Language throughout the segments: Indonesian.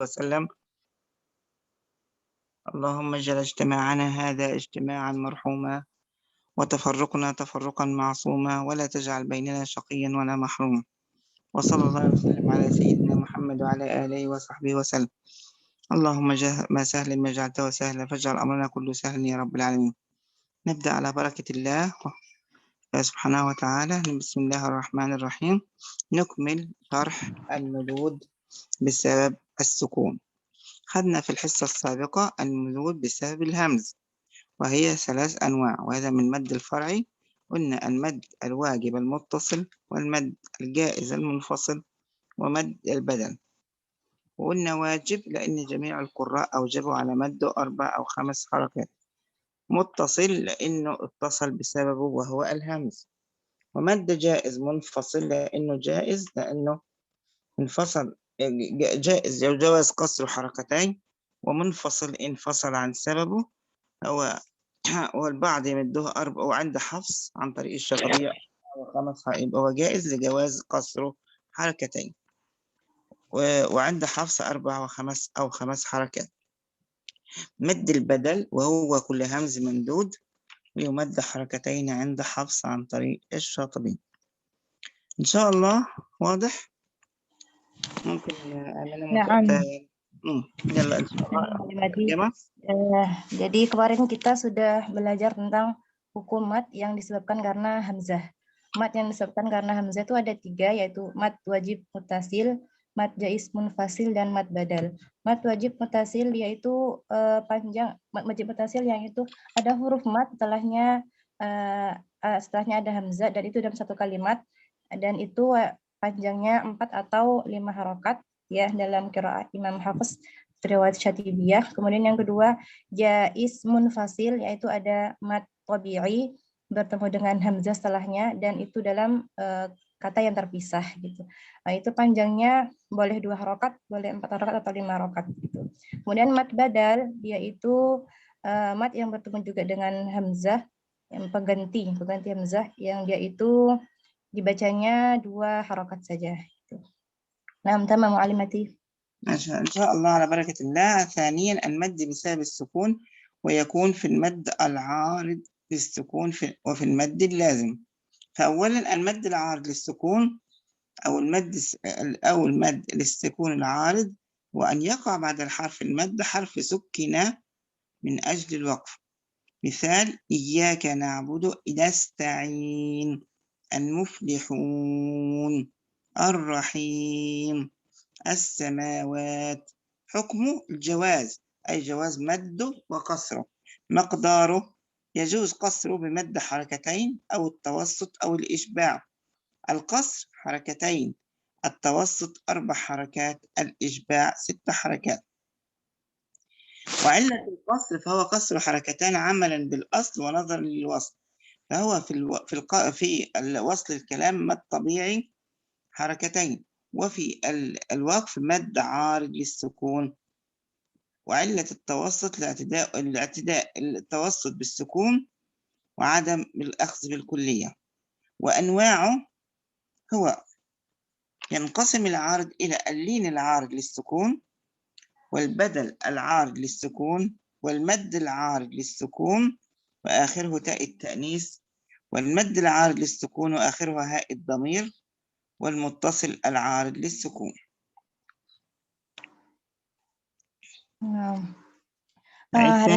وسلم. اللهم اجعل اجتماعنا هذا اجتماعا مرحوما وتفرقنا تفرقا معصوما ولا تجعل بيننا شقيا ولا محروما. وصلى الله وسلم على سيدنا محمد وعلى آله وصحبه وسلم. اللهم ما سهل ما جعلته سهلا فاجعل أمرنا كله سهلا يا رب العالمين. نبدأ على بركة الله سبحانه وتعالى. بسم الله الرحمن الرحيم. نكمل شرح المدود بسبب السكون. خدنا في الحصة السابقة المدود بسبب الهمز، وهي 3 أنواع، وهذا من المد الفرعي. قلنا المد الواجب المتصل، والمد الجائز المنفصل، ومد البدل. وقلنا واجب لأن جميع القراء أوجبوا على مده 4 أو 5 حركات. متصل لأنه اتصل بسببه وهو الهمز. ومد جائز منفصل لأنه جائز لأنه انفصل، جائز أو جواز قصر حركتين، ومنفصل انفصل عن سببه. هو والبعض يمده 4 وعند حفص عن طريق الشطبية أو 5 يبقى هو جائز لجواز قصره حركتين، وعند حفص 4 أو 5 حركات. مد البدل وهو كل همز ممدود ويمد حركتين عند حفص عن طريق الشاطبي. إن شاء الله واضح. ممكن Naam. يلا إن شاء الله ترجمة. Jadi kemarin kita sudah belajar tentang hukum mat yang disebabkan karena hamzah. Mat yang disebabkan karena hamzah itu ada 3, yaitu mat wajib mutasil, mat jaiz munfasil, dan mat badal. Mat wajib mutasil yaitu panjang, mat wajib mutasil yang itu ada huruf mat setelahnya ada hamzah, dan itu dalam satu kalimat, dan itu panjangnya 4 atau 5 harokat ya dalam qiraat Imam Hafiz riwayat Syatibiyah. Kemudian yang kedua jaiz munfasil, yaitu ada mat tabi'i bertemu dengan hamzah setelahnya, dan itu dalam kata yang terpisah gitu. Nah, itu panjangnya boleh 2 harokat, boleh 4 harokat atau 5 harokat gitu. Kemudian mat badal, yaitu mat yang bertemu juga dengan hamzah, yang pengganti hamzah, yang dia itu dibacanya 2 harokat saja. نعم تمام معلمتي. إن شاء الله على بركة الله. ثانيا المد بسبب السكون، ويكون في المد العارض للسكون وفي المد اللازم. فأولا المد العارض للسكون أو المد للسكون العارض، وأن يقع بعد الحرف المد حرف سكن من أجل الوقف. مثال إياك نعبد، نستعين، المفلحون، الرحيم، السماوات. حكمه الجواز، أي جواز مده وقصره. مقداره يجوز قصره بمد حركتين أو التوسط أو الإشباع. القصر حركتين، التوسط 4 حركات، الإشباع 6 حركات. وعلة القصر فهو قصر حركتان عملا بالأصل ونظرا للوصل. فهو في وصل الكلام مد طبيعي حركتين، وفي الوقف مد عارض للسكون. وعلة التوسط الاعتداء التوسط بالسكون وعدم الأخذ بالكلية. وأنواعه هو ينقسم العارض إلى اللين العارض للسكون، والبدل العارض للسكون، والمد العارض للسكون وآخره تاء التأنيث، والمد العارض للسكون وآخره هاء الضمير، والمتصل العارض للسكون. hari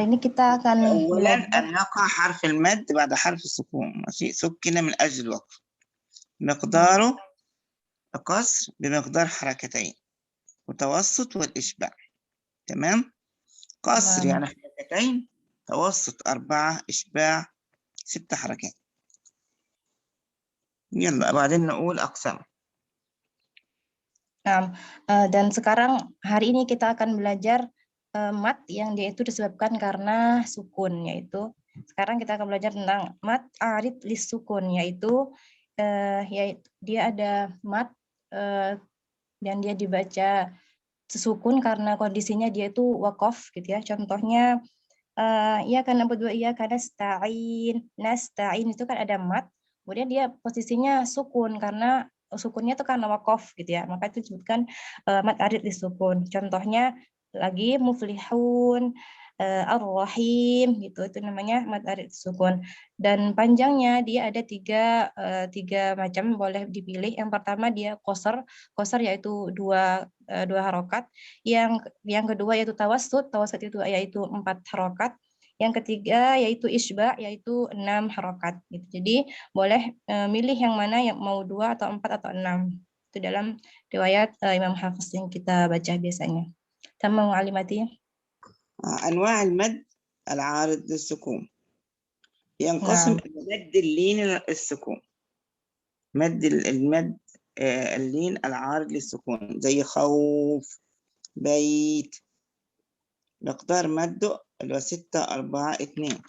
ini kita akan أولا أن يقع حرف المد بعد حرف السكون، سكن من أجل الوقف. مقداره قصر بمقدار حركتين، متوسط والإشباع. تمام. قصر يعني حركتين، توسط 4، إشباع 6 حركات. يلا بعدين نقول أقسام. Dan sekarang hari ini kita akan belajar mat yang dia itu disebabkan karena sukun, yaitu sekarang kita akan belajar tentang mat arid lis sukun, yaitu dia ada mat dan dia dibaca sukun karena kondisinya dia itu wakof gitu ya. Contohnya iya kan berdua, iya karena nasta'in itu kan ada mat, kemudian dia posisinya sukun karena sukunnya itu karena wakof gitu ya, maka itu disebutkan mad arid lisukun. Contohnya lagi muflihun, ar-rahim gitu, itu namanya mad arid lisukun. Dan panjangnya dia ada tiga macam, boleh dipilih. Yang pertama dia qasar yaitu dua harokat. Yang kedua yaitu tawassut itu yaitu 4 harokat. Yang ketiga yaitu isba, yaitu 6 harokat. Gitu. Jadi boleh milih yang mana, yang mau 2 atau 4 atau 6. Itu dalam riwayat Imam Hafiz yang kita baca biasanya. Tamam alimati. أنواع المد العارض للسكون ينقسم نعم. إلى مد اللين السكون. المد اللين العارض للسكون زي خوف، بيت. مقدار مده اللي هو 6 4 2.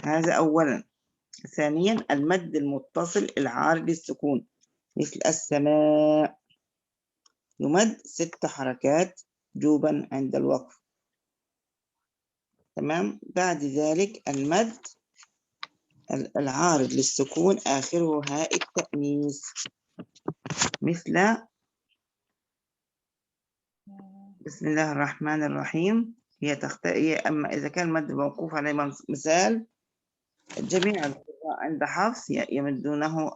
هذا أولا. ثانيا المد المتصل العارض للسكون مثل السماء، يمد 6 حركات وجوبا عند الوقف. تمام. بعد ذلك المد العارض للسكون آخره هاء التأنيث مثل بسم الله الرحمن الرحيم. هي أما إذا كان المد موقوف عليه مثال، جميع القراء عند حفص يمدونه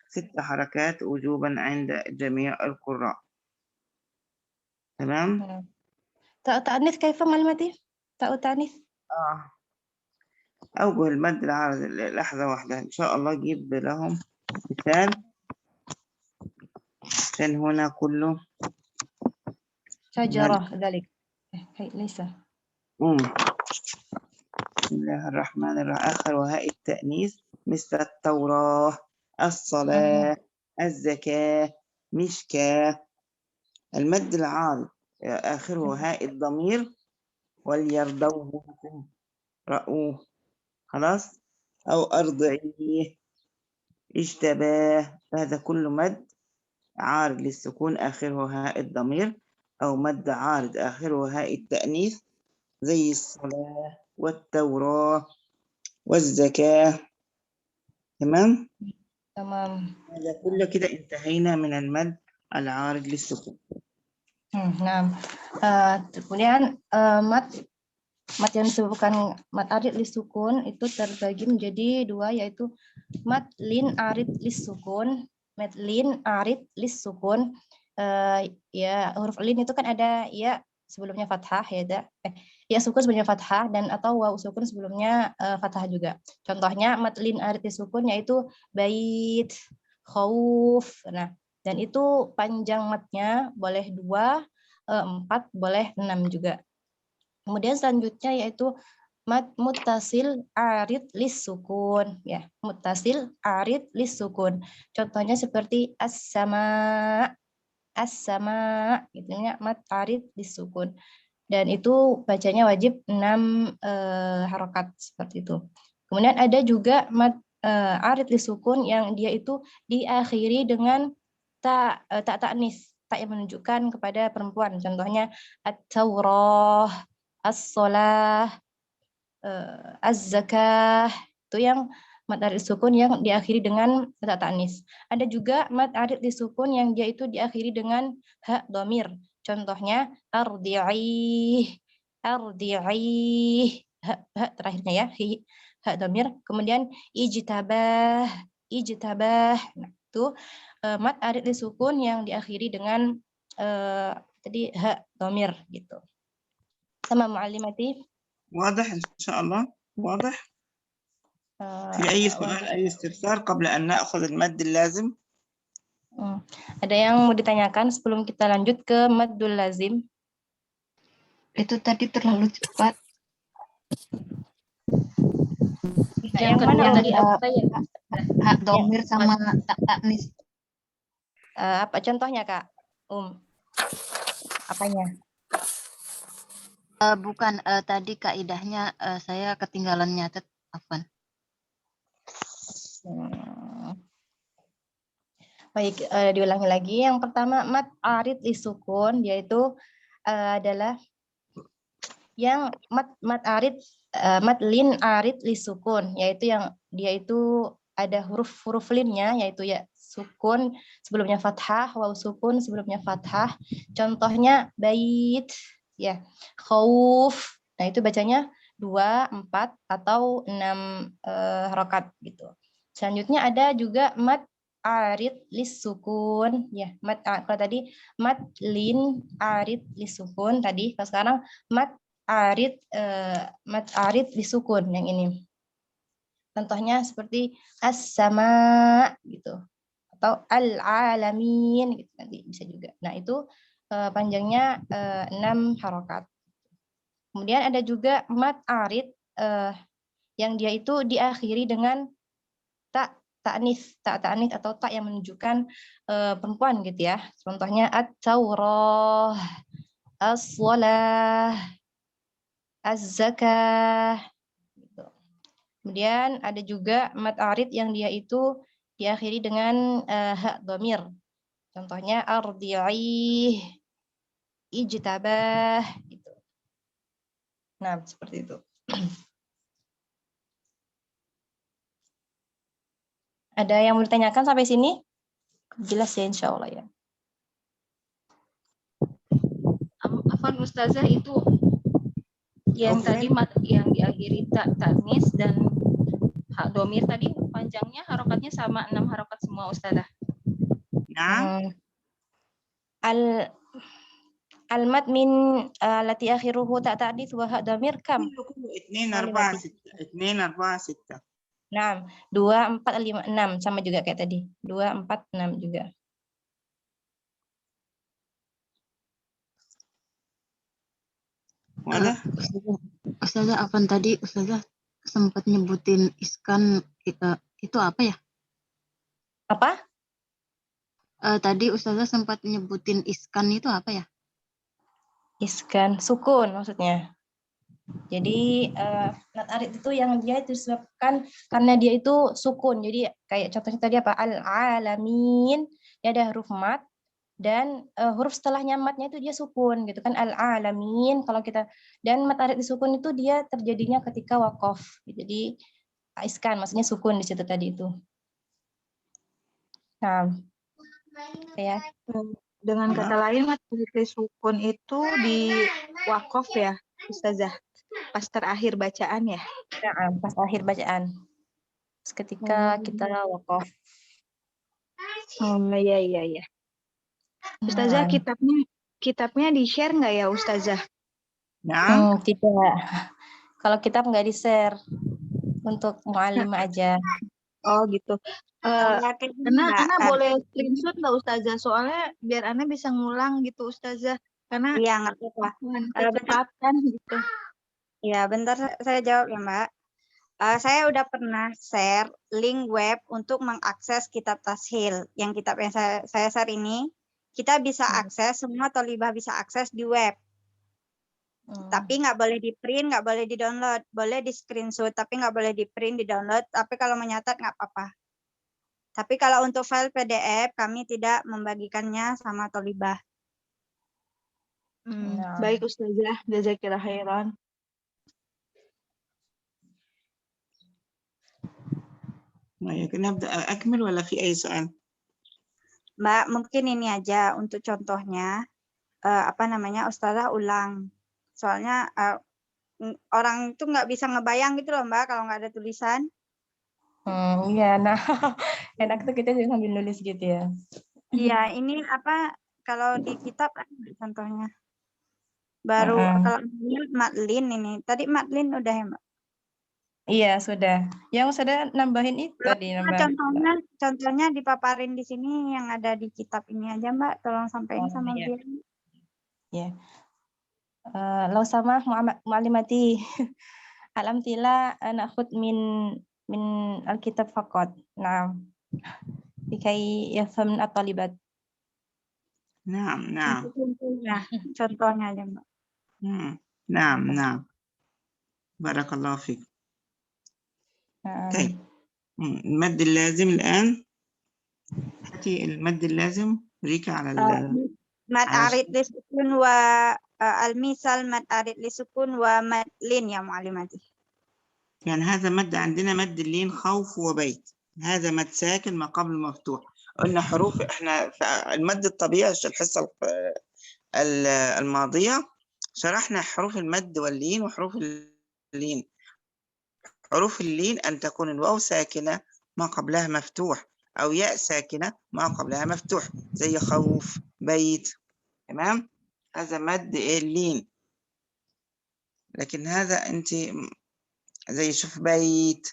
6 حركات وجوبا عند جميع القراء. تمام. تاء تأنيث كيف معلوماتي؟ تاء تأنيث أوجه المد العارض. لحظة واحدة إن شاء الله أجيب لهم مثال عشان هنا كله شجرة ذلك. ليس. بسم الله الرحمن الرحيم. آخر وهاء التأنيث مثل التوراة، الصلاة، الزكاة، مشكاة. المد العارض آخره هاء الضمير وليرضوه رأوه. خلاص. أو أرضعيه، اجتباه. هذا كله مد عارض للسكون آخره هاء الضمير، أو مد عارض آخره هاء التأنيث زي الصلاة والتوراة والزكاة. تمام؟ تمام. هذا كله كده انتهينا من المد العارض للسكون. Nah, kemudian mat yang disebutkan mat arid lisukun itu terbagi menjadi 2, yaitu mat lin arid lisukun. Mat lin arid lisukun. Ya, huruf lin itu kan ada ya sebelumnya fathah ya, ya sukun sebelumnya fathah dan atau waw sukun sebelumnya fathah juga. Contohnya mat lin arid lisukun yaitu bait, khauf. Nah, dan itu panjang matnya boleh 2, 4, boleh 6 juga. Kemudian selanjutnya yaitu mad muttasil arid lis sukun ya, muttasil arid lis sukun. Contohnya seperti as-sama, itu mad arid lis sukun. Dan itu bacanya wajib 6 harokat seperti itu. Kemudian ada juga mad arid lis sukun yang dia itu diakhiri dengan tak ta'nis, tak yang menunjukkan kepada perempuan. Contohnya at-taurah, as-sholah, az-zakah, itu yang mad arid sukun yang diakhiri dengan tak ta'nis. Ada juga mad arid disukun yang dia itu diakhiri dengan ha domir. Contohnya ardi'ih, ha terakhirnya ya, ha domir. Kemudian ijtabah. Nah, itu mad arid disukun yang diakhiri dengan tadi ha domir gitu. Sama muallimati. واضح إن شاء الله؟ واضح؟ في أي سؤال أي استفسار قبل أن نأخذ المد اللازم؟ Ada yang mau ditanyakan sebelum kita lanjut ke maddul lazim? Itu tadi terlalu cepat. Yang mana tadi? Hak domir sama tak taknis. Apa contohnya Kak? Apanya? Bukan tadi kaidahnya saya ketinggalan nyatet. Afwan. Baik, diulangi lagi. Yang pertama mad arid lisukun, yaitu adalah yang mad arid mad lin arid lisukun, yaitu yang dia itu ada huruf-huruf linnya, yaitu ya sukun sebelumnya fathah, waw sukun sebelumnya fathah. Contohnya bait, ya, khauf. Nah itu bacanya 2, 4 atau 6 harokat gitu. Selanjutnya ada juga mad arid lis sukun, ya mad kalau tadi mad lin arid lis sukun tadi, kalau sekarang mad arid lis sukun yang ini. Contohnya seperti as-sama gitu atau al-alamin gitu nanti bisa juga. Nah, itu panjangnya 6 harokat. Kemudian ada juga mad arid yang dia itu diakhiri dengan ta'nis atau tak yang menunjukkan perempuan gitu ya. Contohnya at-taurah, as-shalah, az-zakah gitu. Kemudian ada juga mad arid yang dia itu diakhiri dengan hak dhamir. Contohnya ardi'ih, ijtabah gitu. Nah, seperti itu. Ada yang mau ditanyakan sampai sini? Jelas ya insya Allah ya. Afwan Ustazah, itu yang Oke. tadi yang diakhiri ta'nis dan hak domir tadi panjangnya harokatnya sama 6 harokat semua Ustazah. Nah, Al-mad min lati akhiruhu ta'ta'dits wa hak dhamir kam? 2 4 6 2 4 6. 6, 2, 4, 5, 6 sama juga kayak tadi. 2, 4, 6 juga. Wala? Ustazah, apa tadi Ustazah sempat nyebutin iskan itu apa ya? Apa? Tadi Ustazah sempat nyebutin iskan itu apa ya? Iskan sukun maksudnya. Jadi mad arid itu yang dia disebabkan karena dia itu sukun. Jadi kayak contohnya tadi apa? Al-alamin, dia ada huruf mad dan huruf setelahnya madnya itu dia sukun gitu kan, al-alamin. Kalau kita dan mad arid disukun itu dia terjadinya ketika waqaf. Jadi iskan maksudnya sukun di situ tadi itu. Nah, ya. Dengan kata lain, mad sukun itu di wakaf ya, Ustazah, pas terakhir bacaan ya. Nah, pas akhir bacaan. Ketika kita waqaf. Oh iya. Ustazah, kitabnya di-share nggak ya Ustazah? Nah, Tidak. Kalau kitab nggak di-share untuk mu'allimah aja. Oh gitu. Karena boleh screenshot nggak Ustazah? Soalnya biar Ana bisa ngulang gitu Ustazah. Karena Iya, nggak apa-apa. kecepatan gitu. Ya, bentar saya jawab ya, Mbak. Saya udah pernah share link web untuk mengakses kitab Tashil. Yang kitab yang saya share ini, kita bisa akses, semua tolibah bisa akses di web. Tapi nggak boleh di print, nggak boleh di download. Boleh di screenshot, tapi nggak boleh di print, di download. Tapi kalau menyatat nggak apa-apa. Tapi kalau untuk file PDF, kami tidak membagikannya sama tolibah. Baik Ustazah, jazakillah khairan. نبدأ أكمل ولا في أي سؤال؟ Mbak, mungkin ini aja untuk contohnya. Ustazah ulang. Soalnya orang itu nggak bisa ngebayang gitu loh, Mbak, kalau nggak ada tulisan. Iya, nah enak tuh kita juga sambil nulis gitu ya. Iya, ini kalau di kitab contohnya. Baru kalau Madlin ini. Tadi Madlin udah ya, Mbak? Iya, sudah. Yang sudah nambahin itu tadi nambah. Contohnya dipaparin di sini yang ada di kitab ini aja, Mbak. Tolong sampaikan sama iya. dia. Ya. Lau sama mu'alimati. Alhamdulillah nakhud min alkitab faqat. Nah. Dikai yafham at-talibat. Nah. Contohnya aja, Mbak. نعم. بارك الله فيك. طيب. المد اللازم الآن. هاتي المد اللازم ريكا على مد أريد لسكون والمثال مد أريد لسكون ومد لين يا معلمتي. يعني هذا مد عندنا مد اللين خوف وبيت. هذا مد ساكن ما قبل مفتوح. قلنا حروف، احنا في المد الطبيعي الحصة الماضية شرحنا حروف المد واللين وحروف اللين. حروف اللين أن تكون الواو ساكنة ما قبلها مفتوح، أو ياء ساكنة ما قبلها مفتوح، زي خوف، بيت. تمام، هذا مد اللين. لكن هذا أنت زي شوف بيت،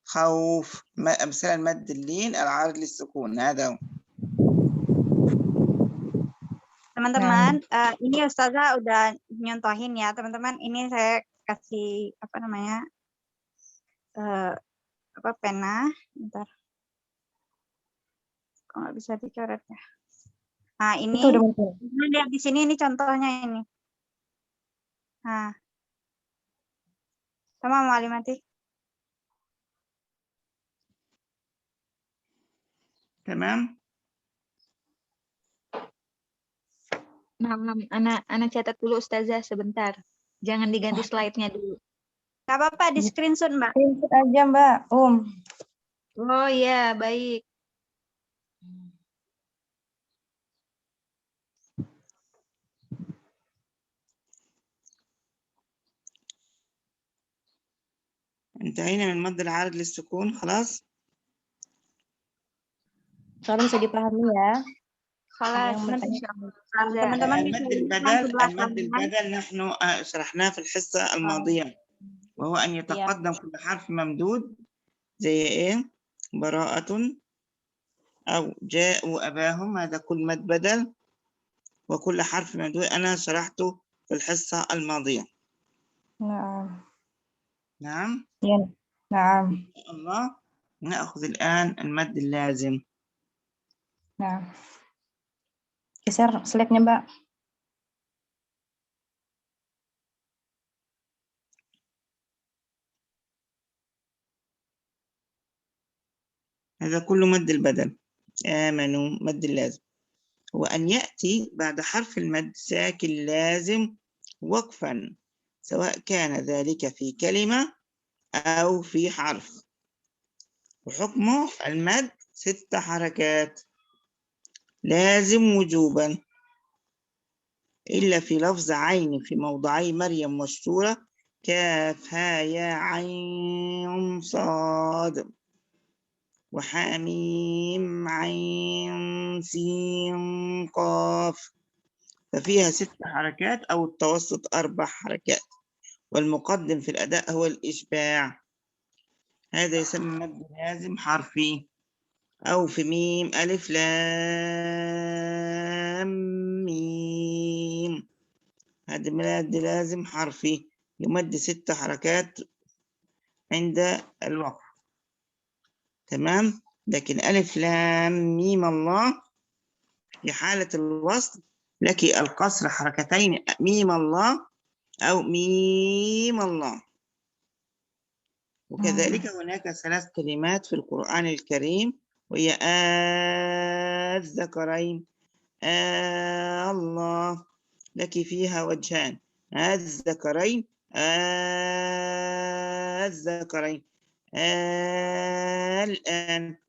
خوف، أمثلة المد اللين العارض للسكون. هذا هو. Teman-teman, ini Ustazah udah nyontohin ya, teman-teman. Ini saya kasih apa namanya, pena. Bentar, kok nggak bisa dicoret ya? Nah, ini lihat di sini, ini contohnya ini. Nah, sama Malimati. تمام. Anak catat dulu Ustazah sebentar. Jangan diganti slide-nya dulu. Gak apa-apa, di screenshot Mbak. Screenshot aja Mbak. Oh iya, baik. انتهينا من المد العارض للسكون خلاص. Soalnya bisa dipahami ya. خلاص teman-teman المد البدل نحن شرحناه في الحصة الماضية، وهو أن يتقدم كل حرف ممدود زي إيه؟ براءة أو جاءوا أباهم، هذا كل مد بدل، وكل حرف ممدود أنا شرحته في الحصة الماضية. نعم. نعم. نعم. إن شاء الله نأخذ الآن المد اللازم. Nah, geser slide-nya Mbak. هذا كله مد البدل. آمنوا مد اللازم، وأن يأتي بعد حرف المد ساكن لازم وقفا، سواء كان ذلك في كلمة أو في حرف. وحكمه المد 6 حركات لازم وجوبا، إلا في لفظ عين في موضعي مريم والسورة كاف ها يا عين صاد، وحاميم عين سين قاف، ففيها 6 حركات، أو التوسط 4 حركات، والمقدم في الأداء هو الإشباع. هذا يسمى مد لازم حرفي. أو في ميم ألف لام ميم، هذا مد لازم حرفي يمد 6 حركات عند الوقف. تمام. لكن ألف لام ميم الله في حالة الوصل لك القصر حركتين، ميم الله أو ميم الله. وكذلك هناك 3 كلمات في القرآن الكريم، وهي الذكرين، الله، لك فيها وجهان، الذكرين، الذكرين،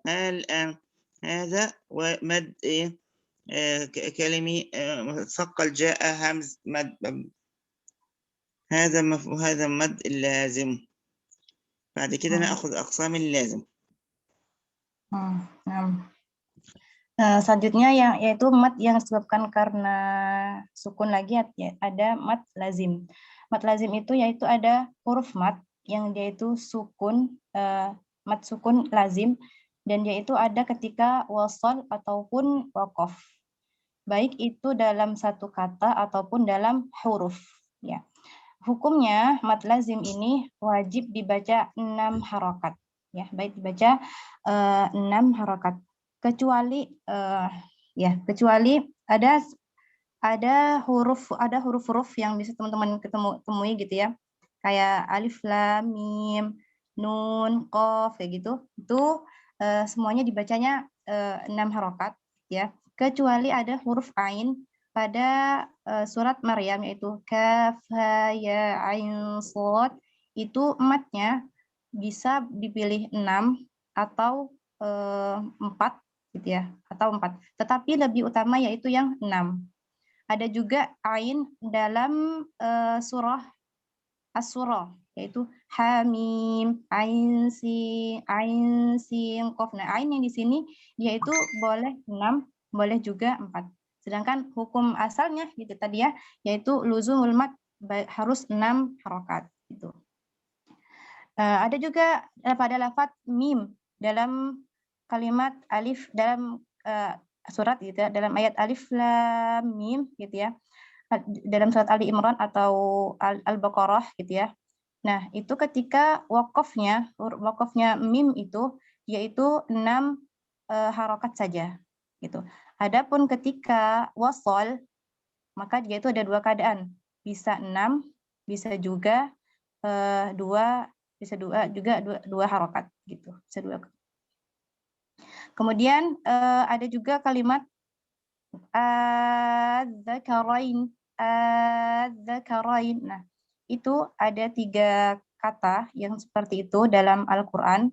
الآن. هذا ومد كلمي ثقل جاء همز مد، هذا مد اللازم. بعد كده نأخذ أقسام اللازم. Selanjutnya yaitu mad yang disebabkan karena sukun lagi, ada mad lazim. Mad lazim itu yaitu ada huruf mad yang dia itu sukun, mad sukun lazim, dan dia itu ada ketika wasal ataupun waqaf, baik itu dalam satu kata ataupun dalam huruf ya. Hukumnya mad lazim ini wajib dibaca 6 harokat ya, baik dibaca 6 harokat, kecuali ada huruf-huruf yang bisa teman-teman temui gitu ya, kayak alif lam mim nun qaf kayak gitu, itu semuanya dibacanya 6 harokat ya, kecuali ada huruf ain pada surat Maryam, yaitu kaf ha ya ain shad, itu matnya bisa dipilih 6 atau 4 gitu ya, atau 4. Tetapi lebih utama yaitu yang 6. Ada juga ain dalam surah As-Surah, yaitu Hamim, Ain Sin, Qaf. Nah, ain yang di sini dia itu boleh 6, boleh juga 4. Sedangkan hukum asalnya gitu tadi ya, yaitu luzumul mad harus 6 harokat gitu. Ada juga pada lafaz mim dalam kalimat alif dalam surat gitu ya, dalam ayat alif lam mim gitu ya. Dalam surat Ali Imran atau Al-Baqarah gitu ya. Nah, itu ketika wakofnya mim itu yaitu 6 harokat saja gitu. Adapun ketika wasol maka dia itu ada 2 keadaan. Bisa 6, bisa juga 2, bisa juga 2 harokat gitu. Bisa 2. Kemudian ada juga kalimat adzakarain. Nah, itu ada 3 kata yang seperti itu dalam Al-Quran.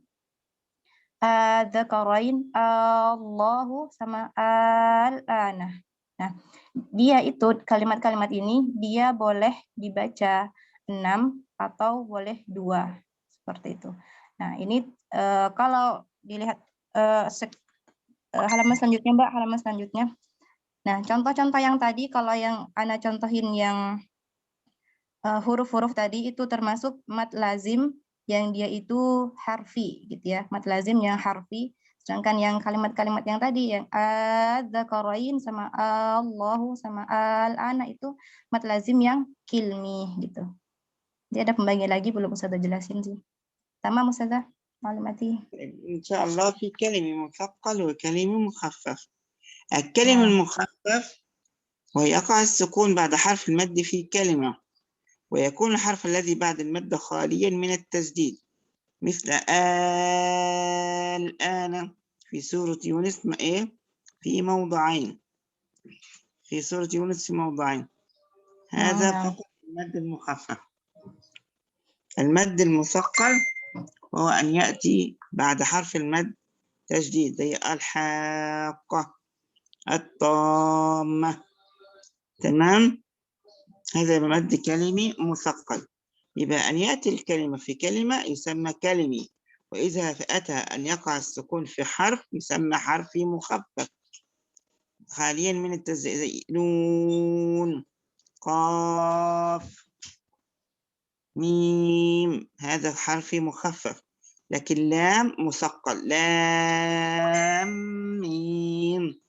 Adzakarain, Allahu sama al-ana. Nah, dia itu kalimat-kalimat ini dia boleh dibaca 6 atau boleh 2 seperti itu. Nah, ini kalau dilihat halaman selanjutnya, Mbak, halaman selanjutnya. Nah, contoh-contoh yang tadi, kalau yang Ana contohin yang huruf-huruf tadi itu termasuk mad lazim yang dia itu harfi gitu ya, mad lazim yang harfi. Sedangkan yang kalimat-kalimat yang tadi yang adzakarain sama Allahu sama al-ana itu mad lazim yang kilmi gitu. Jadi ada pembagian lagi belum Ustazah jelasin sih. Tamam Ustazah, معلوماتي. إن شاء الله في كلمة مثقل وكلمة مخفف. الكلمة المخفف ويقع السكون بعد حرف المد في كلمة، ويكون الحرف الذي بعد المد خاليا من التسديد، مثل الآن في سورة يونس في موضعين. في سورة يونس في موضعين. هذا فقط المد المخفف. المد المثقل وهو أن يأتي بعد حرف المد تشديد، زي الحاقة، الطامة. تمام؟ هذا مد كلمي مثقل. يبقى أن يأتي الكلمة في كلمة يسمى كلمي، وإذا أتى أن يقع السكون في حرف يسمى حرفي مخفف خاليا من التزيد، زي نون، قاف، ميم، هذا حرفي مخفف. لكن لام مثقل، لام ميم،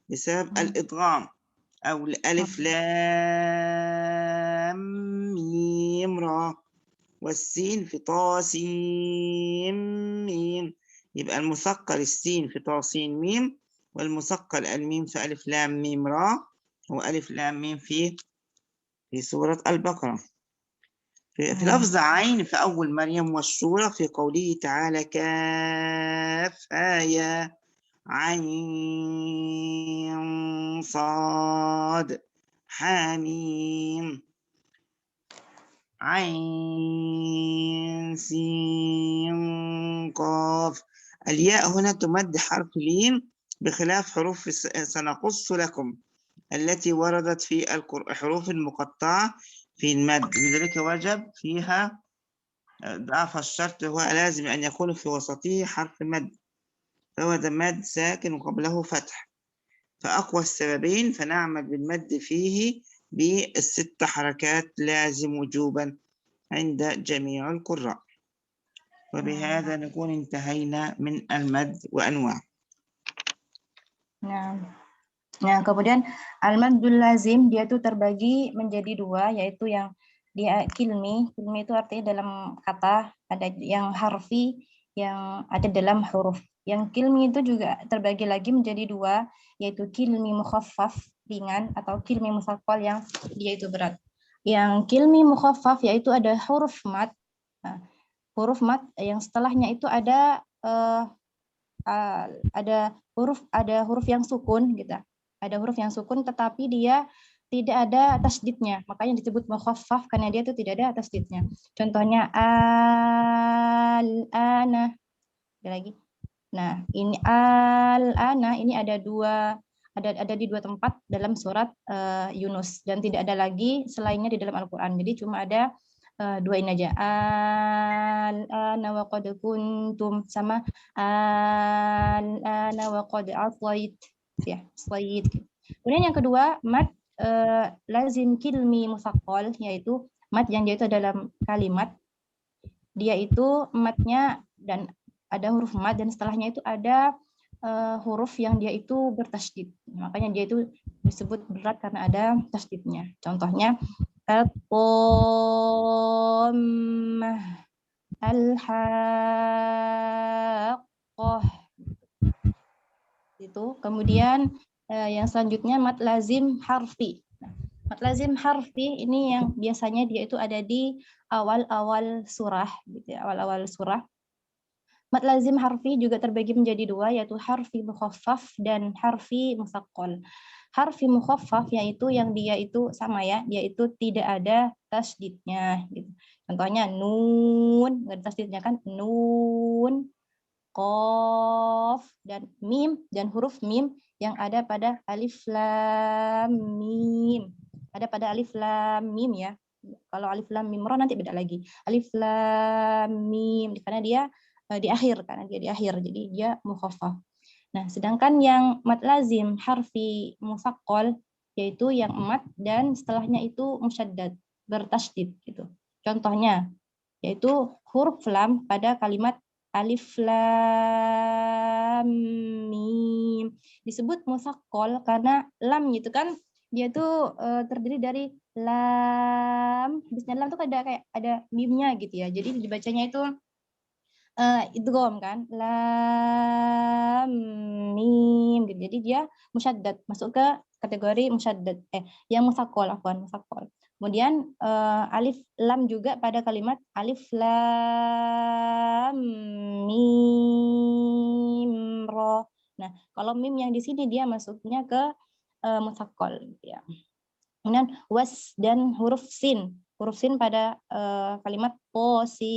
بسبب الإدغام، أو الألف لام ميم را، والسين في طاسين ميم. يبقى المثقل السين في طاسين ميم، والمثقل الميم في ألف لام ميم را، وألف لام ميم في سورة البقرة. في لفظ عين في أول مريم والشورى في قوله تعالى كافها يا عين صاد حميم عين سين قاف. الياء هنا تمد حرف لين بخلاف حروف سنقص لكم التي وردت في الحروف المقطعة في المد، لذلك وجب فيها ضعف الشرط، هو لازم أن يكون في وسطه حرف مد، فهو ده مد ساكن وقبله فتح، فأقوى السببين فنعمل بالمد فيه ب6 حركات لازم وجوبا عند جميع القراء. وبهذا نكون انتهينا من المد وأنواعه. Nah, kemudian al-maddul lazim dia itu terbagi menjadi 2, yaitu yang dia kilmi itu artinya dalam kata, ada yang harfi, yang ada dalam huruf. Yang kilmi itu juga terbagi lagi menjadi 2, yaitu kilmi mukhaffaf ringan atau kilmi musaqqal yang dia itu berat. Yang kilmi mukhaffaf yaitu ada huruf mad. Nah, huruf mad yang setelahnya itu ada huruf yang sukun gitu. Ada huruf yang sukun tetapi dia tidak ada tasdidnya, makanya disebut mukhaffaf karena dia itu tidak ada tasdidnya. Contohnya al-ana, ada lagi Nah, ini al-ana ini ada di dua tempat dalam surat Yunus dan tidak ada lagi selainnya di dalam Al-Qur'an. Jadi cuma ada dua ini aja. Al-ana wa qad kuntum sama al-ana wa qad asait ya, asait. Kemudian yang kedua, mad lazim kilmi musaqqal, yaitu mad yang dia itu dalam kalimat dia itu matnya dan ada huruf mad dan setelahnya itu ada huruf yang dia itu bertasydid. Makanya dia itu disebut berat karena ada tasydidnya. Contohnya al-qammah, al-haqqah. Itu. Kemudian yang selanjutnya mad lazim harfi. Mad lazim harfi ini yang biasanya dia itu ada di awal-awal surah gitu ya, awal-awal surah. Mad lazim harfi juga terbagi menjadi dua, yaitu harfi mukhaffaf dan harfi musaqqal. Harfi mukhaffaf yaitu yang dia itu sama ya, yaitu tidak ada tasydidnya gitu. Contohnya nun, enggak ada tasydidnya kan, nun, qaf dan mim, dan huruf mim yang ada pada alif lam mim. Ada pada alif lam mim ya. Kalau alif lam mim ra nanti beda lagi. Alif lam mim karena dia di akhir, jadi dia mukhaffaf. Nah, sedangkan yang mad lazim harfi musaqqal yaitu yang mad dan setelahnya itu musyaddad, bertasydid gitu. Contohnya yaitu huruf lam pada kalimat alif lam mim. Disebut musaqqal karena lam gitu kan dia tuh terdiri dari lam, habisnya lam tuh ada kayak ada mimnya gitu ya. Jadi dibacanya itu idgham kan, lam mim gitu. Jadi dia musyaddad, masuk ke kategori musyaddad yang musaqqal, afwan, musaqqal. Kemudian alif lam juga pada kalimat alif lam mim ra. Nah, kalau mim yang di sini dia masuknya ke musaqqal ya. Kemudian was dan huruf sin. Huruf sin pada kalimat posim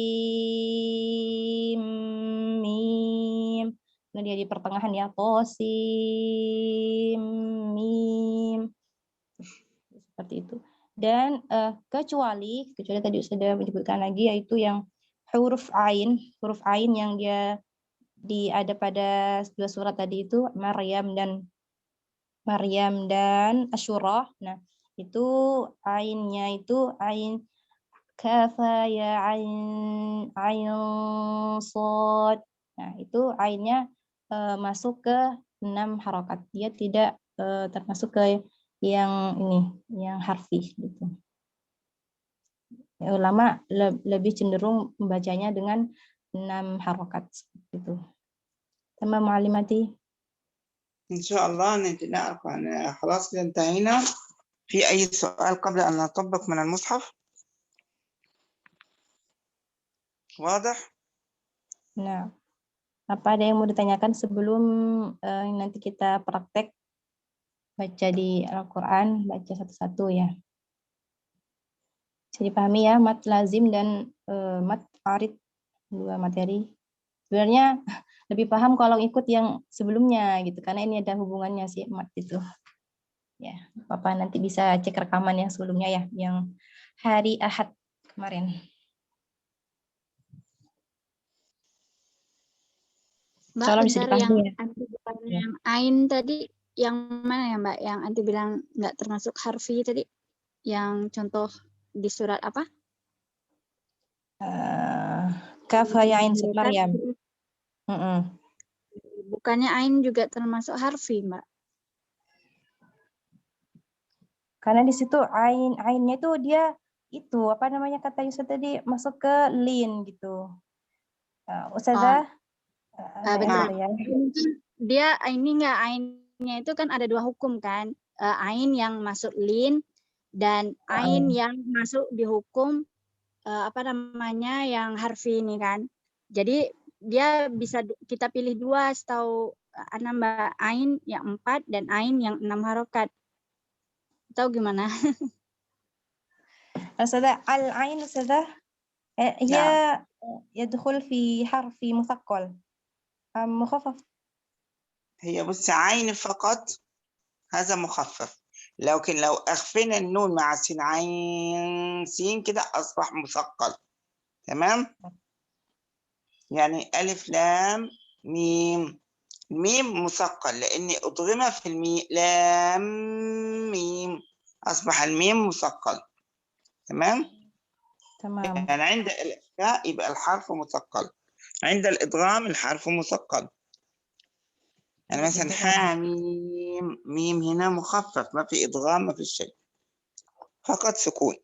mim. Nah, dia di pertengahan ya, posim mim. Seperti itu. Dan kecuali tadi sudah menyebutkan lagi yaitu yang huruf ain yang dia ada pada dua surat tadi itu Maryam dan Asyura. Nah, itu ainnya itu ain kafa ya ain shad. Nah, itu ainnya masuk ke 6 harokat. Dia tidak termasuk ke yang ini, yang harfi gitu. Ulama lebih cenderung membacanya dengan 6 harokat gitu. Tamam معلماتي. إن شاء الله نعرف خلاص كده انتهينا. في أي سؤال قبل أن نطبق من المصحف؟ واضح؟ Nah, apa ada yang mau ditanyakan sebelum nanti kita praktek baca di Al-Quran, baca satu-satu ya. Bisa dipahami ya, mat lazim dan mat arid, dua materi. Sebenarnya lebih paham kalau ikut yang sebelumnya gitu, karena ini ada hubungannya sih mat itu. Ya, Bapak nanti bisa cek rekaman yang sebelumnya ya, yang hari Ahad kemarin. Mbak, Soalnya bisa bentar, dipahami yang ya. anti bilang yang ain tadi yang mana ya Mbak? Yang anti bilang nggak termasuk harfi tadi? Yang contoh di surat apa? Kaf ya ain surat Maryam. Bukannya ain juga termasuk harfi Mbak? Karena di situ ainnya itu dia itu apa namanya kata Yusuf tadi masuk ke lin gitu. Ustazah, bentar. ya. Dia ini enggak, ainnya itu kan ada dua hukum kan, ain yang masuk lin dan ain yang masuk di hukum apa namanya yang harfi ini kan. Jadi dia bisa kita pilih dua setahu Ana Mbak, ain yang 4 dan ain yang 6 harokat. Tahu gimana? Ustazah, al-ain Ustazah هي يدخل في حرف مثقل. مخفف. هي بص عين فقط هذا مخفف، لكن لو أخفينا النون مع سين عين سين كده أصبح مثقل. تمام؟ يعني ألف لام ميم، الميم مثقل لأني أضغم في الميم، لام ميم أصبح الميم مثقل. تمام؟ تمام. يعني عند الإخفاء يبقى الحرف مثقل، عند الإدغام الحرف مثقل. يعني مثلا حاميم، ميم هنا مخفف، ما في إدغام ما في شيء، فقط سكون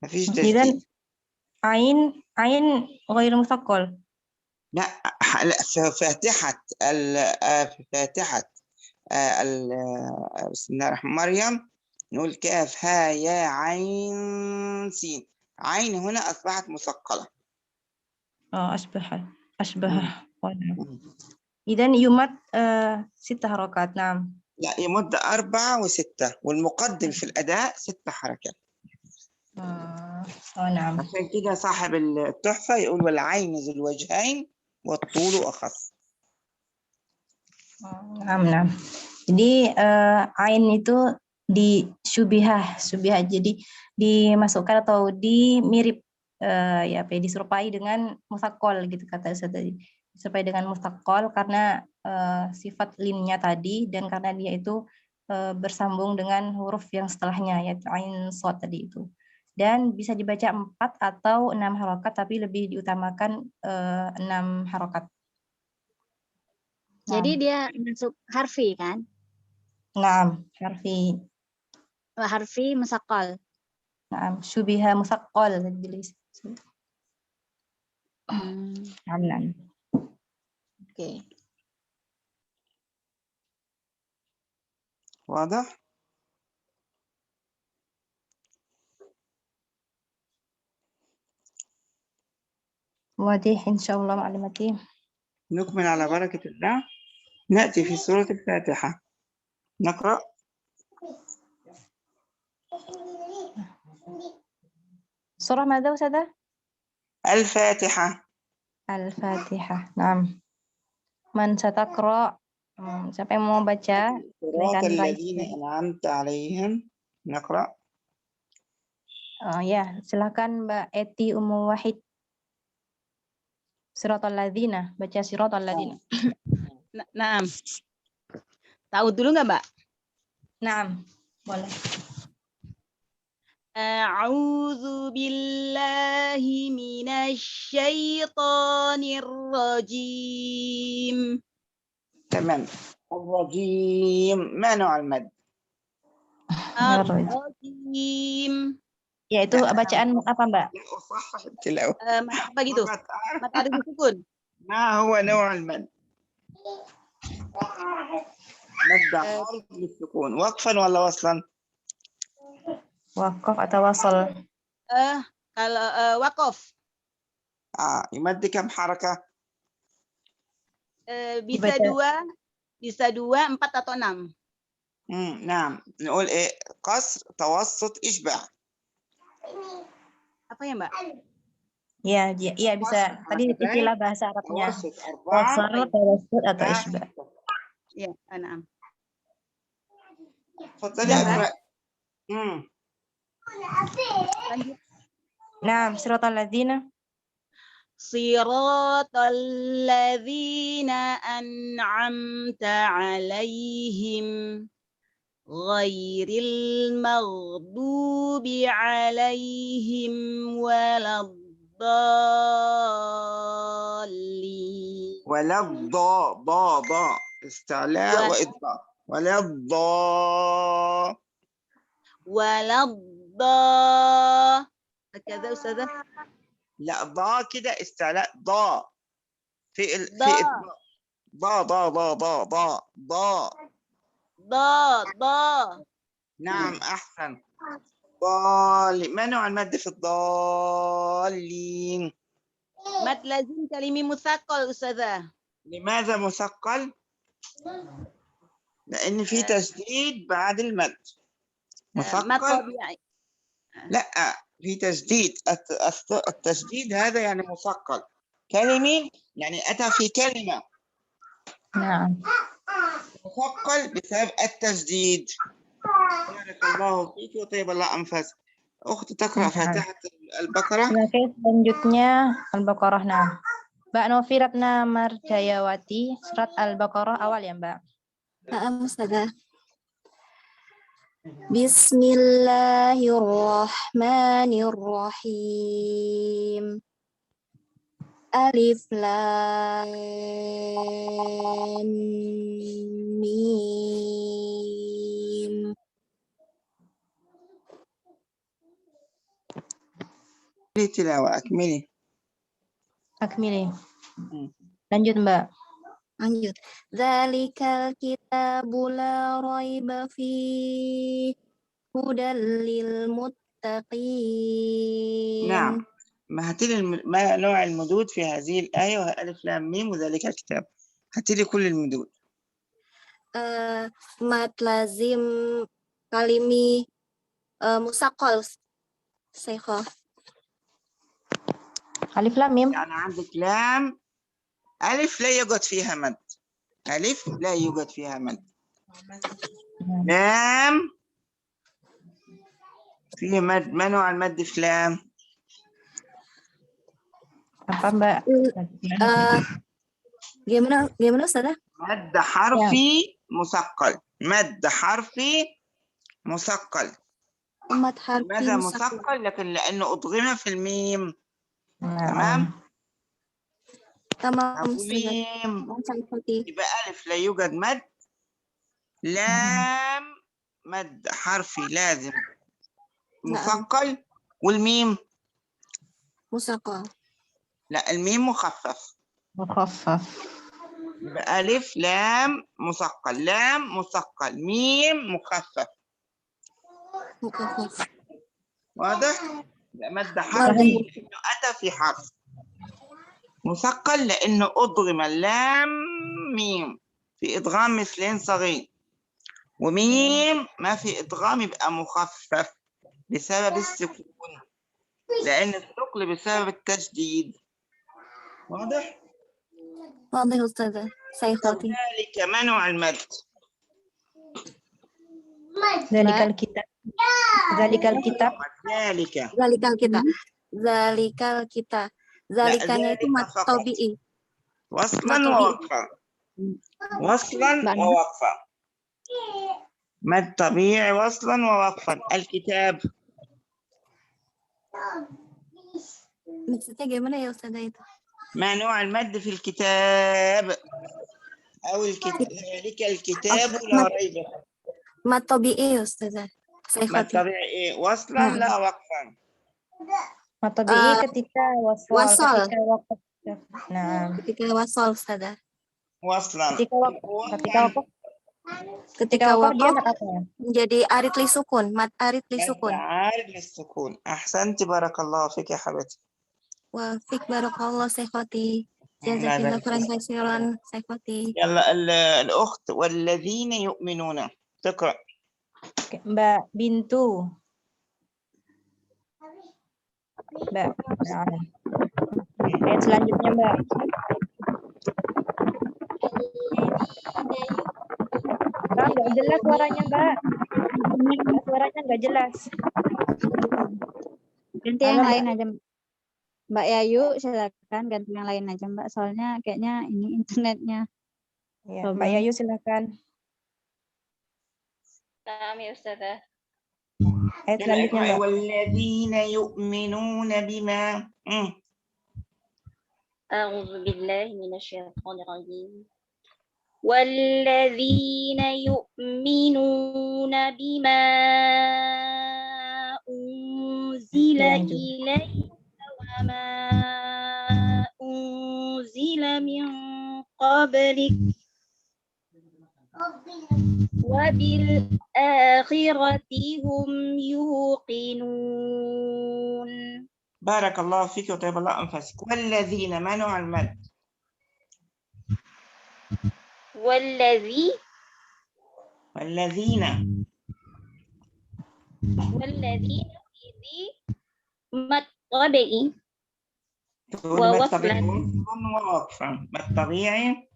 ما فيش إذن تشديد. عين غير مثقل. لا فاتحة فاتحة بسم الله الرحمن مريم نقول كاف ها يا عين سين، عين هنا أصبحت مثقلة. أشبه. إذن يمد 6 حركات. نعم. لا يمد 4 و6، والمقدم في الأداء 6 حركات. نعم. عشان كده صاحب التحفة يقول والعين ذو الوجهين والطول أخف. Nah, jadi ain itu syubihah, jadi dimasukkan atau dimirip diserupai dengan mustaqqal gitu kata Ustaz tadi. Diserupai dengan mustaqqal karena sifat linnya tadi dan karena dia itu bersambung dengan huruf yang setelahnya yaitu ain shad tadi itu. Dan bisa dibaca 4 atau 6 harokat tapi lebih diutamakan 6 harokat. Jadi dia masuk harfi kan? Nah, harfi. Harfi musaqqal. Nah, syubiha musaqqal. Nah. Oke. واضح؟ واضح إن شاء الله معلوماتي. نكمل على بركة الله. نأتي في سورة الفاتحة نقرأ. سورة ماذا أستاذة؟ الفاتحة. الفاتحة. نعم. من ستقرأ؟ Siapa yang mau baca? صراط الذين أنعمت عليهم. نقرأ. Ya, silakan Mbak Eti Umu Wahid. Siratal ladzina, baca siratal ladzina. Naam. Tahu dulu nggak, Mbak? Naam, boleh. A'udzu billahi minasy syaithanir rajim. تمام. الرجيم ما نوع المد؟ Ar-rajim. Ya, itu bacaan apa, Mbak? Apa gitu? Mad arif sukun. ما هو نوع المد؟ مد حرف بالسكون وقفا ولا وصلا؟ Waqaf atau wasal? Kalau waqaf. يمد كم حركة؟ Bisa 2, 4 atau 6. نعم. نقول إيه؟ قصر توسط إشباع. Apa ya, Mbak? Iya bisa. Tadi istilah bahasa Arabnya. توسط Qasar, 4 tawassut atau isba'. Ya, na'am. تفضلي أقرأ. Nah, siratal ladzina. Siratal ladzina an'amta 'alaihim ghairil maghdubi 'alaihim waladdallin. ضا استعلاء وإضغام. هكذا أستاذة؟ لا ضا كده استعلاء ضا في ضا. نعم أحسن. ضال. ما نوع المد في الضالين؟ مد لازم كلمة مثقل أستاذة. لماذا مثقل؟ لأن في تشديد بعد المد. مثقل مد طبيعي. لا في تشديد، التشديد هذا يعني مثقل كلمة يعني أتى في كلمة نعم. مثقل بسبب التجديد. بارك الله فيك وطيب الله أنفاسك. أخت تقرأ فاتحة البقرة. Oke, selanjutnya Al-Baqarah. Nah, Mbak Novi Ratna Marjayawati, surat Al-Baqarah awal ya, Mbak. Ustazah. Bismillahirrahmanirrahim. Alif lam mim. تلاوة أكملي. Akmili. Lanjut, Mbak. Lanjut. Dzalikal kitabu la raiba fihi hudal lil muttaqin. نعم. ما نوع المدود في هذه الآية وهي ألف لام ميم وذلك الكتاب؟ هاتي لي كل المدود. Mat lazim kalimi musaqal Syekhah. Alif lam mim. يعني عندك لام ألف لا يوجد فيها مد. ألف لا يوجد فيها مد. لام فيه مد. ما نوع المد في لام؟ Apa, Mbak? Gimana Ustazah? مد حرفي مثقل. مد حرفي مثقل. Mat harfi لماذا musaqal. مثقل؟ لكن لأنه أضغم في الميم. Nah, تمام. Tamam أبو Ustazah. ميم Seperti يبقى ألف لا يوجد مد. لام مد حرفي لازم مثقل. والميم musaqal. لا، الميم مخفف. mukhaffaf. يبقى ألف لام مثقل. لام مثقل. ميم مخفف. Mukhaffaf. واضح؟ يبقى مد حرفي لأنه أتى في حرف. مثقل لأنه أضغم اللام ميم في إدغام مثلين صغير. وميم ما في إدغام يبقى مخفف بسبب السكون، لأن الثقل بسبب التشديد. واضح؟ واضح Ustazah. Syekhati. ذلك منع المد. Zalikal kitab. Zalikal kitab. ذلك. Zalikal kita. Zalikal kita. Zalikanya itu ذلك mat فقط. tabi'i. وصلا مد طبيعي. ووقفا. وصلا ووقفا. مد طبيعي وصلا ووقفا. الكتاب. Maksudnya gimana ya Ustazah itu? ما نوع المد في الكتاب؟ أو ذلك الكتاب لا ريب. Mat tabi'i Ustazah. مد Syekhati. طبيعي إيه؟ وصلا لا وقفا. Matabi'i ketika wasal. wasal. Ketika waqaf. Nah, Ketika wasal Ustazah. وصلا. ketika waqaf. Ketika Ketika waqaf dia waqaf mat apa ya? menjadi arid li sukun. Mat arid li مد sukun. عارض للسكون. أحسنت بارك الله فيك يا حبيبتي. Wa fik barakallah Syekhati. الله Jazakillah يبارك khairan فيك. katsiran Syekhati. يلا الأخت والذين يؤمنون تقرأ. Oke, Mbak Bintu. Mbak. Nah. Ayat selanjutnya, Mbak. Mbak, nggak jelas suaranya, Mbak. Suaranya nggak jelas. Ganti yang lain aja, Mbak Yayu, silakan ganti yang lain aja, Mbak. Soalnya kayaknya ini internetnya. Ya, Mbak Yayu silakan. Naam ya Ustazah. Ayat selanjutnya, Mbak. والذين يؤمنون بما. أعوذ بالله من الشيطان الرجيم. والذين يؤمنون بما أنزل إليك وما أنزل من قبلك وبالآخرة هم يوقنون. بارك الله فيك وطيب الله أنفاسك. والذين ما نوع المد؟ والذين في مد طبيعي. تقول مد طبيعي ووصلا ووقفا. مد طبيعي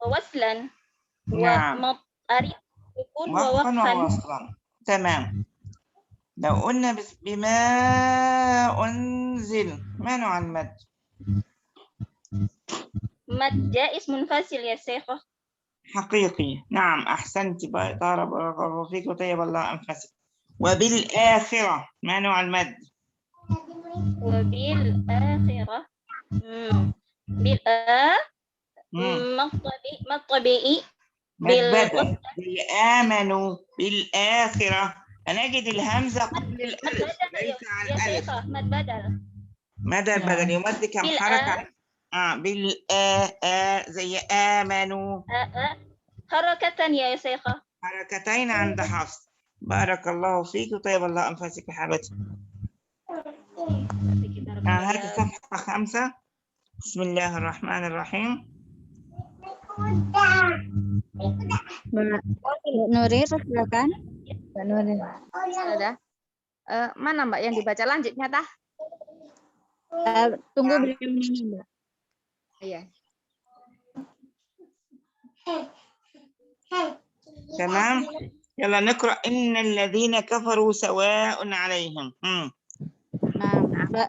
ووصلا نعم، ومضطرب سكون وقفا ووقفا. ووصلا. تمام. لو قلنا بما أنزل، ما نوع المد؟ مد جائز منفصل يا شيخة. حقيقي. نعم، أحسنت بارك الله فيك وطيب الله أنفسك. وبالآخرة، ما نوع المد؟ وبالآخرة ما الطبيعي مد بدل زي آمنوا. بالآخرة هنجد الهمزة قبل الألف ليس على يا الألف. شيخة مد بدل. مد البدل يمد كم حركة؟ زي آمنوا. حركة يا شيخة. حركتين عند حفص. بارك الله فيك وطيب الله أنفسك يا حبيبتي. هذه صفحة 5. بسم الله الرحمن الرحيم. Nuri, silakan. Sudah. Mana Mbak yang dibaca lanjutnya tah? Tunggu beliau ini, Mbak. Iya. تمام. يلا نقرأ إن الذين كفروا سواء عليهم. Nah, Mbak,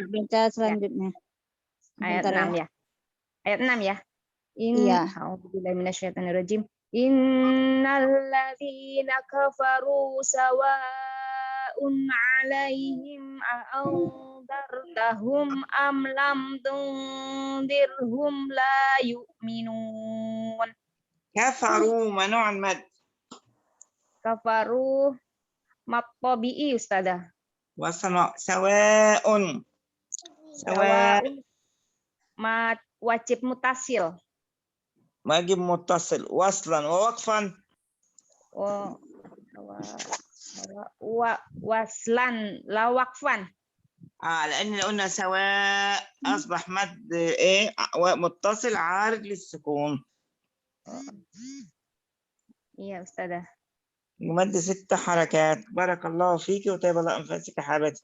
baca selanjutnya. Ayat Bentar 6 ya. Ayat 6 ya. Iya. A'udzubillahi minasyaitonirrajim. Innalladzina kafaru sawa'un 'alaihim a'anzartahum am lam tundirhum la yu'minun. كفروا، ما نوع المد؟ Kafaru matabi'i Ustazah. وصل. سواء. سواء Wajib mutasil. واجب متصل وصلا ووقفا. Waslan la waqfan. لأن قلنا سواء أصبح مد إيه متصل عارض للسكون. Iya Ustazah. يمد 6 حركات. بارك الله فيك وطيب الله أنفسك يا حبيبتي.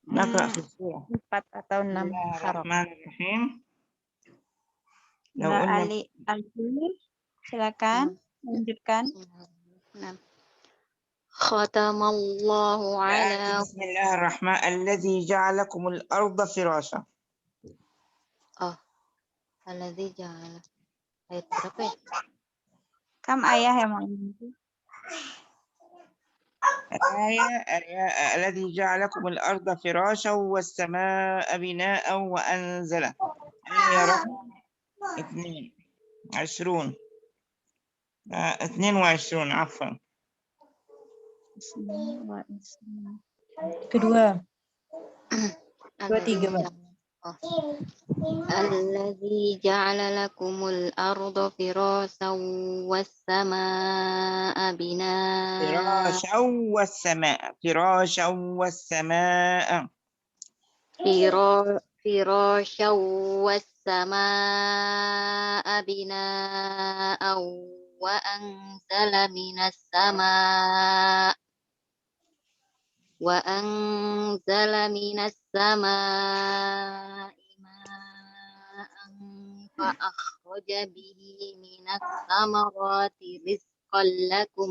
نقرأ في السورة. 4 atau 6 بسم الله harok. الرحمن الرحيم. لو Mbak قلنا Ali, silakan lanjutkan. Khatamallahu ala. بسم الله الرحمن الذي جعلكم الأرض فراشا. Alladzi ja'ala. Ayat berapa ya? Kam ayah yang mau الذي جعلكم الأرض فراشا والسماء بناء وأنزل. آية رقم 22. 22 عفوا. Kedua. 23, Mbak. Alladzi ja'ala lakumul arda firashan was samaa'a binaa. فراشا والسماء. فراشا والسماء. فراشا والسماء بناء وأنزل من السماء ماء فأخرج به من الثمرات رزقا لكم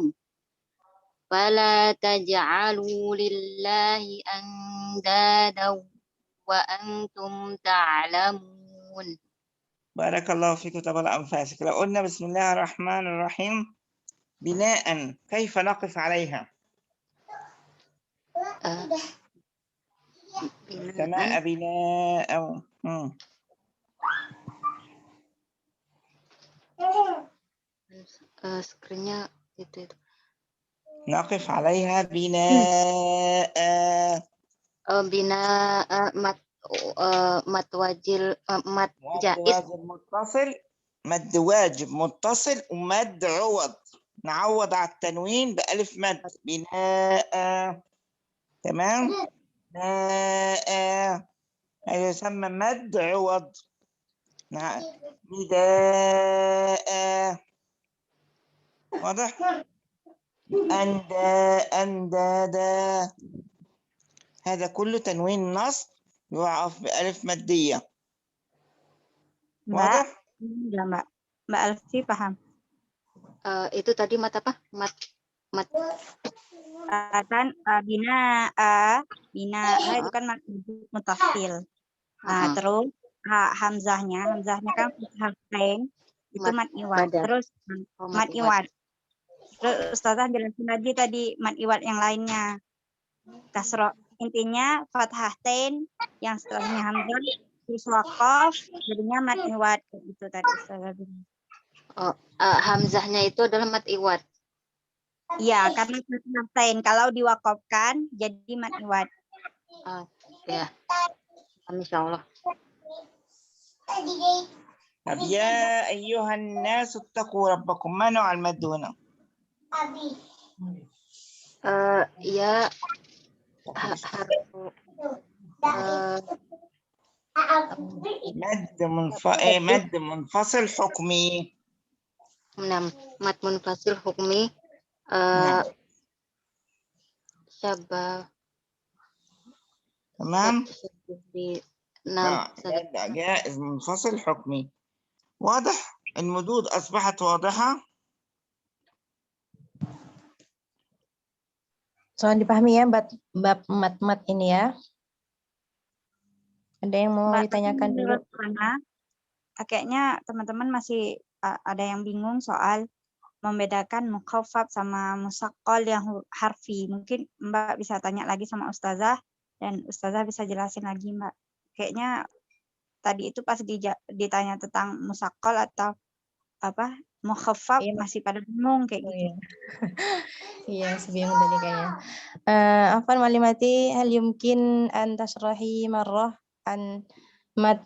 فلا تجعلوا لله أندادا وأنتم تعلمون. بارك الله فيك وطول أنفاسك. لو قلنا بسم الله الرحمن الرحيم بناء، كيف نقف عليها؟ السماء بناء. Screen-nya itu. نقف عليها بناء. بناء مد واجب جائز. متصل. مد واجب متصل ومد عوض. نعوض على التنوين بألف مد. بناء. تمام. بناء هذا يسمى مد عوض. نداء. واضح؟ أندادا. هذا كله تنوين نصب يضاعف بألف مادية. Mbak, واضح؟ ya Mbak Alfi paham. Itu tadi mat apa? Mat Kan bina itu kan mat mutasil. Terus hamzahnya kan harfain itu mat iwad. badal. Terus mat iwad. Terus Ustazah jelasin lagi tadi mat iwad yang lainnya. Kasro. Intinya fathatain yang setelahnya hamzah terus waqaf jadinya mat iwad itu tadi Ustazah bilang. Hamzahnya itu adalah mat iwad. Iya, karena fathatain kalau diwakafkan jadi mat iwad. Ya. Insyaallah. طب يا أيها الناس اتقوا ربكم. ما نوع المد هنا؟ Ya مد منفصل حكمي. mat munfasil hukmi. نعم. Syabah. تمام. نعم. جائز منفصل حكمي. واضح؟ المدود أصبحت واضحة. Soal dipahami ya bab mat ini ya. Ada yang mau ditanyakan dulu? Kayaknya teman-teman masih ada yang bingung soal membedakan mukhaffaf sama musaqqal yang harfi. Mungkin Mbak bisa tanya lagi sama Ustazah dan Ustazah bisa jelasin lagi Mbak. Kayaknya tadi itu pas ditanya tentang musaqqal atau apa mukhaffaf masih pada bingung kayak gitu. Iya, sebingung tadi kayaknya. Afwan Malimati, hal yumkin an tashrahi marrah an mad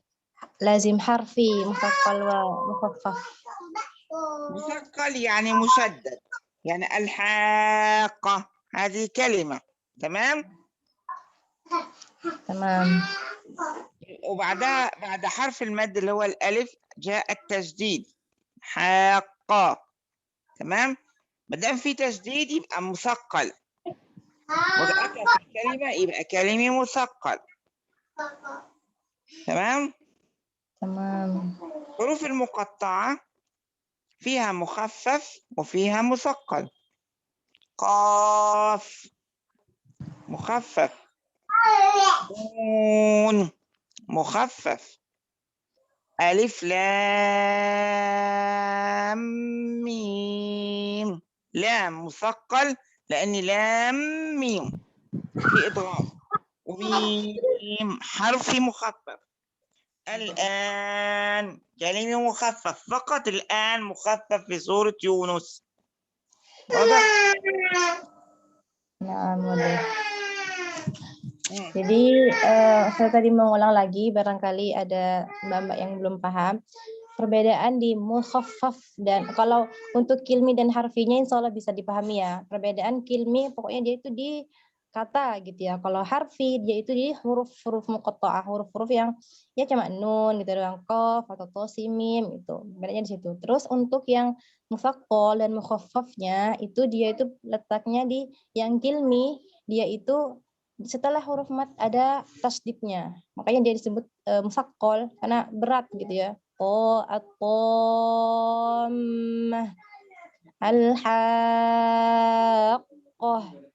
lazim harfi musaqqal wa mukhaffaf. مثقل يعني مشدد، يعني الحاقة هذه كلمة. تمام. وبعدها بعد حرف المد اللي هو الألف جاء التشديد حاقة. تمام. ما دام في تشديد يبقى مثقل، وأتى في الكلمة يبقى كلمة مثقل. تمام. حروف المقطعة فيها مخفف وفيها مثقل. قاف مخفف، نون مخفف، ألف لام ميم. لام مثقل لأن لام ميم في إضغام، وميم حرف مخفف. الآن كلمة مخفف فقط، الآن مخفف في سورة يونس. واضح؟ Jadi saya tadi mengulang lagi, barangkali ada mbak-mbak yang belum paham perbedaan di mukhaffaf, dan kalau untuk kilmi dan harfinya insya Allah bisa dipahami ya. Perbedaan kilmi pokoknya dia itu di kata gitu ya. Kalau harfi dia itu di huruf-huruf muqatta'ah, huruf-huruf yang ya cuma nun gitu doang, qaf atau to, sin, mim itu. Bedanya di situ. Terus untuk yang musaqqal dan mukhaffafnya itu dia itu letaknya di yang kilmi, dia itu setelah huruf mat ada tasdidnya. Makanya dia disebut musaqqal karena berat gitu ya. At-tammah, al-haqqah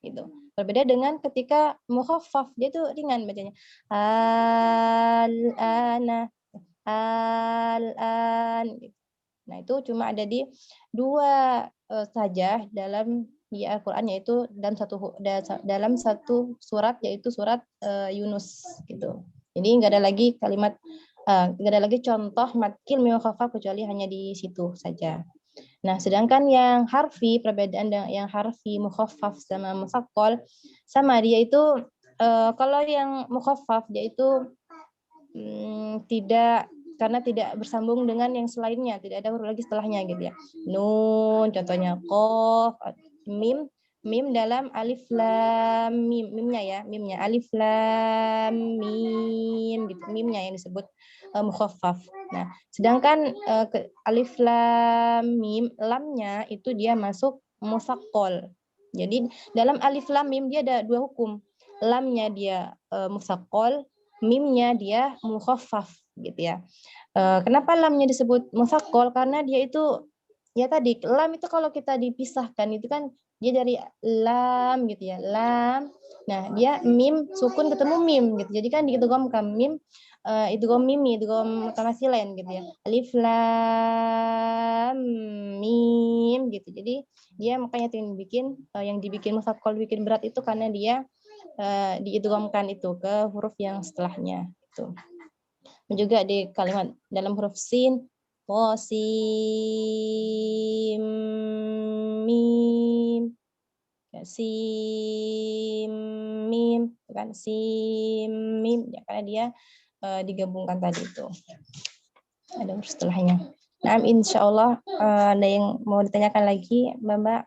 gitu. Berbeda dengan ketika mukhaffaf, dia itu ringan bacanya. Al-ana, al-an. Nah, itu cuma ada di dua saja dalam di Al-Qur'an, yaitu dalam satu surat, yaitu surat Yunus gitu. Jadi nggak ada lagi kalimat nggak ada lagi contoh mat kilmi mukhaffaf kecuali hanya di situ saja. Nah, sedangkan yang harfi, perbedaan yang harfi mukhaffaf sama musaqqal sama, dia itu kalau yang mukhaffaf dia itu karena tidak bersambung dengan yang selainnya, tidak ada huruf lagi setelahnya gitu ya. Nun contohnya, qaf, mim dalam alif lam mim, mimnya alif lam mim gitu, mimnya yang disebut mukhaffaf. Nah, sedangkan alif lam mim lamnya itu dia masuk musaqqal. Jadi dalam alif lam mim dia ada dua hukum. Lamnya dia musaqqal, mimnya dia mukhaffaf gitu ya. Kenapa lamnya disebut musaqqal? Karena dia itu ya tadi lam itu kalau kita dipisahkan itu kan dia dari lam gitu ya, lam. Nah, dia mim sukun ketemu mim gitu. Jadi kan diidghamkan mim idgham mimi, idgham mutamathilain gitu ya. Alif lam mim gitu. Jadi dia makanya yang dibikin musaqqal bikin berat itu karena dia diidghamkan itu ke huruf yang setelahnya itu. Dan juga di kalimat dalam huruf sin, sim mim, sim mim, kan sim mim, ya, karena dia digabungkan tadi itu. Ada huruf setelahnya. Nah, insya Allah ada yang mau ditanyakan lagi, Mbak?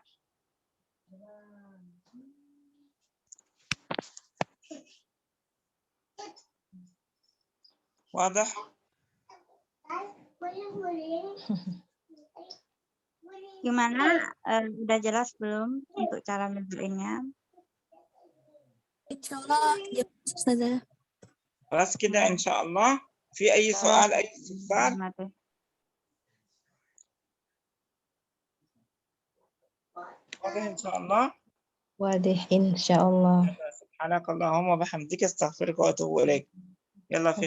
Wadah? Gimana? Udah jelas belum untuk cara ngerjainnya? Insyaallah jelas Ustazah. خلاص كده إن شاء الله. في أي سؤال أي استفسار؟ واضح إن شاء الله. واضح إن شاء الله. سبحانك اللهم وبحمدك استغفرك وأتوب إليك. يلا في